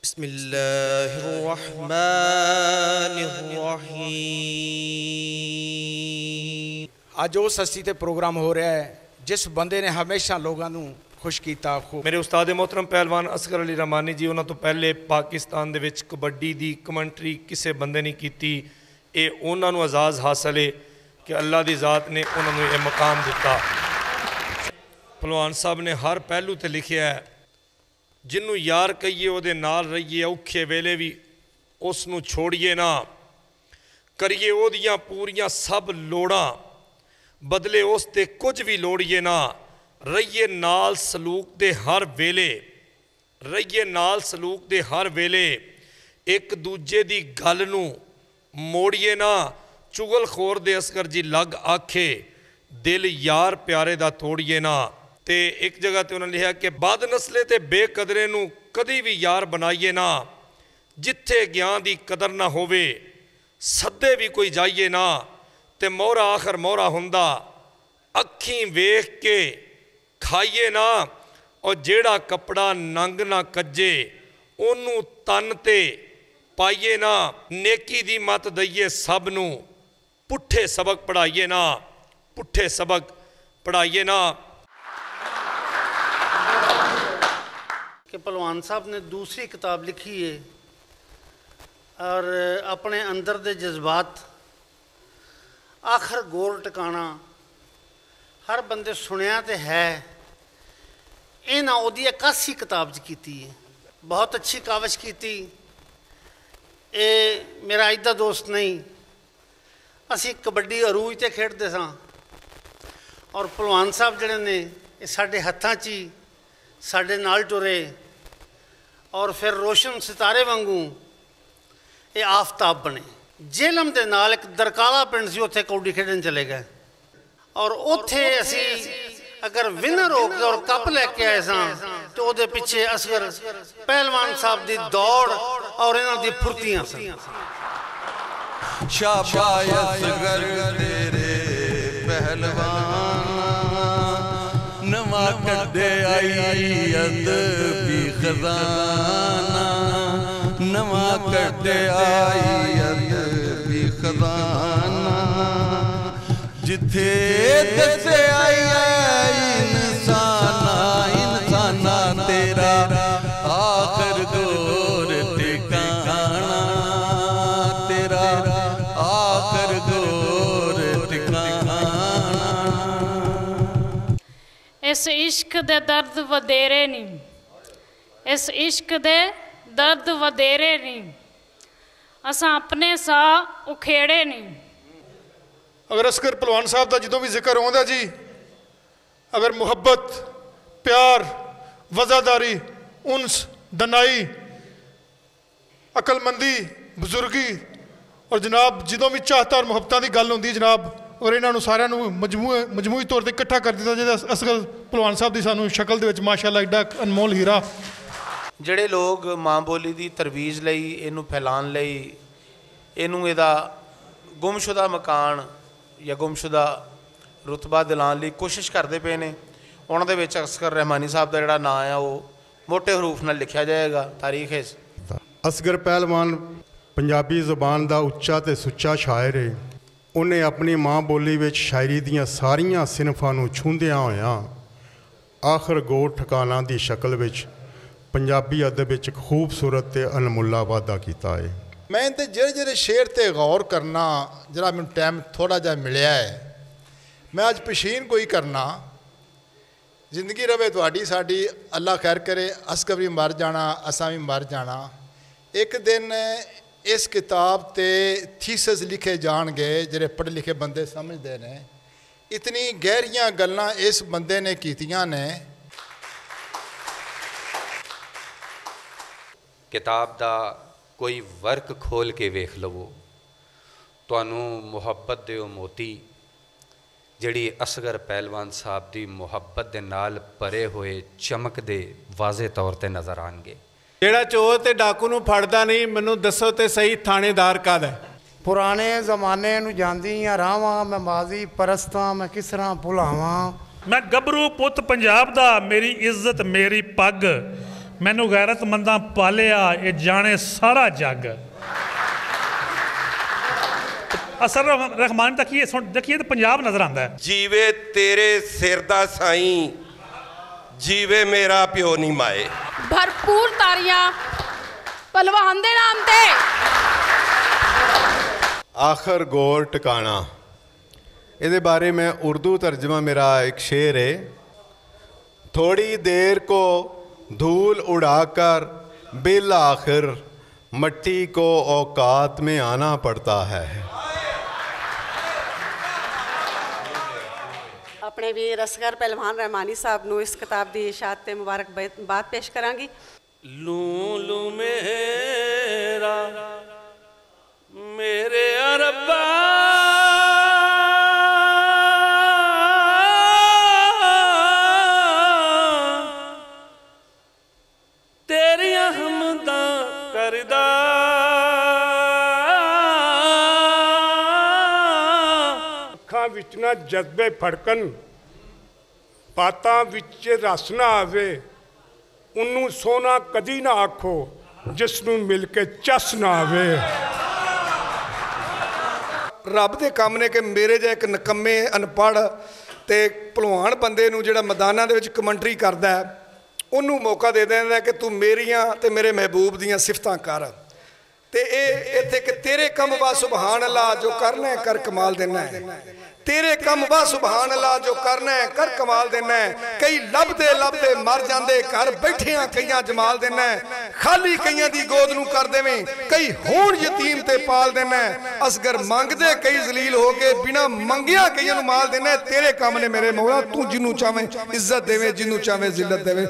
बिस्मिल्लाहिर्रहमानिर्रहीम। अज उस हस्ती ते प्रोग्राम हो रहा है जिस बंदे ने हमेशा लोगों को खुश किया। मेरे उस्ताद मोहतरम पहलवान असगर अली रहमानी जी, उन्होंने तो पहले पाकिस्तान दे विच कबड्डी की कमेंटरी किसी बंदे नहीं की। ये उन्होंने एजाज़ हासिल है कि अल्लाह की ज़ात ने उन्होंने ये मकाम दिता। पहलवान साहब ने हर पहलू ते लिखिया है, जिन्हों यार कहिए उहदे नाल रहिए, औखे वेले भी उसनूं छोड़िए ना, करिए ओदियां पूरियां सब लोड़ां, बदले उस ते कुछ भी लोड़िए ना, रहिए नाल सलूक दे हर वेले, रहिए नाल सलूक दे हर वेले, एक दूजे दी गल नूं मोड़िए ना, चुगलखोर दे असगर जी लग आखे, दिल यार प्यारे दा तोड़िए ना। ते एक जगह ते उन्होंने लिखा कि बद नस्ले ते बेकदरे नूं कदी भी यार बनाइए ना, जिथे ज्ञान दी कदर ना होवे सदे भी कोई जाइए ना, ते मोहरा आखर मोहरा हुंदा अखीं वेख के खाइए ना, और जेड़ा कपड़ा नंग ना कज्जे ओनू तन ते पाइए ना, नेकी दी मत दईए सब नूं, पुट्ठे सबक पढ़ाइए ना, पुट्ठे सबक पढ़ाइए ना। कि पहलवान साहब ने दूसरी किताब लिखी है और अपने अंदर दे जज्बात आखिर गोल टिकाना हर बंदे सुनिया तो है। इन्हें उहदी इकासी किताब च की है, बहुत अच्छी काविश की। ये मेरा अज दा दोस्त नहीं, असी कबड्डी अरूज ते खेडते सां और पहलवान साहब जिहड़े ने ये साडे हत्थां च ही साडे नाल टुरे और फिर रोशन सितारे वांगू ये आफताब बने। जेलम दे नाल एक दरकाला पिंड सी, उत्थे कौडी खेडन चले गए और उत्थे असी अगर विनर हो के और कप लैके आए सां तो उहदे पिछे असगर पहलवान साहब दी दौड़ और इन्हां दी फुर्तियां सन। शाबाश असगर तेरे पहलवान, नवा कड्डे आई अदबी खजाना, नवा कड्डे आई अदबी खजाना, जिथे दसे आई इंसाना, इंसाना तेरा आखिर गोर ठिकाना, तेरा आखिर गोर ठिकाना। इस इश्क दे दर्द वधेरे नहीं, इस इश्क दे दर्द वधेरे नहीं, असां अपने सा उखेड़े नहीं। अगर असगर पहलवान साहब का जो भी जिक्र होंदा जी, अगर मुहब्बत प्यार वज़ादारी उन्स दनाई अकलमंदी बुजुर्गी और जनाब जो भी चाहता और मुहब्बत की गल होंदी जनाब, और इन्हों सारे मजमूई तौर पर इकट्ठा कर दिता जो असगर पहलवान साहब की सानू शक्ल दे विच माशाअल्लाह एडा अनमोल हीरा। ਜਿਹੜੇ लोग माँ बोली की तरवीज लई इनू फैलाण लई इनू इहदा गुमशुदा मकान या गुमशुदा रुतबा दिलाण लई कोशिश करते पे ने, उन्हां दे विच असगर रहमानी साहब का जिहड़ा नाम है वो मोटे हरूफ नाल लिखिया जाएगा तारीख है। असगर पहलवान पंजाबी ज़ुबान का उच्चा ते सुच्चा शायर है। उन्हें अपनी माँ बोली विच शायरी दियां सारियां सिनफां नूं छूंदियां होइयां आखिर गोर ठिकाना की शक्ल विच पंजाबी अदब विच खूबसूरत ते अनमुल्ला वाधा कीता है। मैं तो जेरे शेर ते गौर करना जरा मैं टाइम थोड़ा जा मिलिया है, मैं अज पशीन कोई करना, जिंदगी रवे तुहाडी साडी, अल्लाह खैर करे, असगर भी मर जाना असां भी मर जाना। एक दिन इस किताब ते थीसिस लिखे जाणगे जिहड़े पढ़े लिखे बंदे समझते ने, इतनी गहरियां गल्लां इस बंदे ने कीतियां ने। किताब दा कोई वर्क खोल के वेख लवो, तुहानू मुहब्बत दे मोती जिहड़ी असगर पहलवान साहब की मुहब्बत दे नाल भरे हुए चमकदे वाजे तौर पर नज़र आएंगे। जेड़ा चोर ते डाकू नूं फड़दा नहीं, मैनू दसो ते सही थानेदार कादा है। पुराने जमाने नूं जांदियां रावां, मैं माजी परस्तां, मैं किस तरह भुलावां। मैं गबरू पुत पंजाब दा, मेरी इज्जत मेरी पग, मैनू गैरतमंदा पालिया ये जाने सारा जग। असर रहमान तक ये सुन देखिए तो पंजाब नजर आता है। जीवे तेरे सिर दा साईं, जीवे मेरा प्यो नहीं माए। भरपूर तारियां पहलवान दे नाम ते। आखिर गौर टिकाना, ਇਹਦੇ बारे में उर्दू तर्जमा मेरा एक शेर है। थोड़ी देर को धूल उड़ाकर बिल आखिर मट्टी को औकात में आना पड़ता है। अपने वीर असगर पहलवान रहमानी साहब नूं इस किताब की इशात ते मुबारकबाद पेश करांगी। लू लू मेरा मेरे अरबा तेरिया हमदा करदा ਅੱਖਾਂ ਵਿੱਚ ਨਾ ਜਜ਼ਬੇ ਫੜਕਣ, ਬਾਤਾਂ ਵਿੱਚ ਰਸ ਨਾ ਆਵੇ, ਉਹਨੂੰ ਸੋਨਾ ਕਦੀ ਨਾ ਆਖੋ ਜਿਸ ਨੂੰ ਮਿਲ ਕੇ ਚਸ ਨਾ ਆਵੇ। ਰੱਬ ਦੇ ਕੰਮ ਨੇ ਕਿ ਮੇਰੇ ਜਿਹਾ ਇੱਕ ਨਕੰਮੇ ਅਨਪੜ੍ਹ ਤੇ ਭਲਵਾਨ ਬੰਦੇ ਨੂੰ ਜਿਹੜਾ ਮੈਦਾਨਾਂ ਦੇ ਵਿੱਚ ਕਮੈਂਟਰੀ ਕਰਦਾ ਹੈ, ਉਹਨੂੰ ਮੌਕਾ ਦੇ ਦਿੰਦਾ ਕਿ ਤੂੰ ਮੇਰੀਆਂ ਤੇ ਮੇਰੇ ਮਹਿਬੂਬ ਦੀਆਂ ਸਿਫਤਾਂ ਕਰ। ਤੇ ਇਹ ਇੱਥੇ ਕਿ ਤੇਰੇ ਕੰਮ ਵਾ ਸੁਭਾਨ ਅੱਲਾ ਜੋ ਕਰਨਾ ਹੈ ਕਰ ਕਮਾਲ ਦੇਣਾ ਹੈ। तेरे कम वा सुभान अल्लाह जो करना है कर कमाल देना है। कई लभदे मर जाते घर बैठिया कई जमाल देना है। खाली कई की गोद नूं कर देवें, कई होण यतीम ते पाल देना है। असगर मंगदे कई जलील हो के बिना मंगिया कई नूं माल देना है। तेरे कम ने मेरे मौला, तू जिन्नू चाहे इज्जत देवे, जिन्नू चाहे जिल्लत देवे।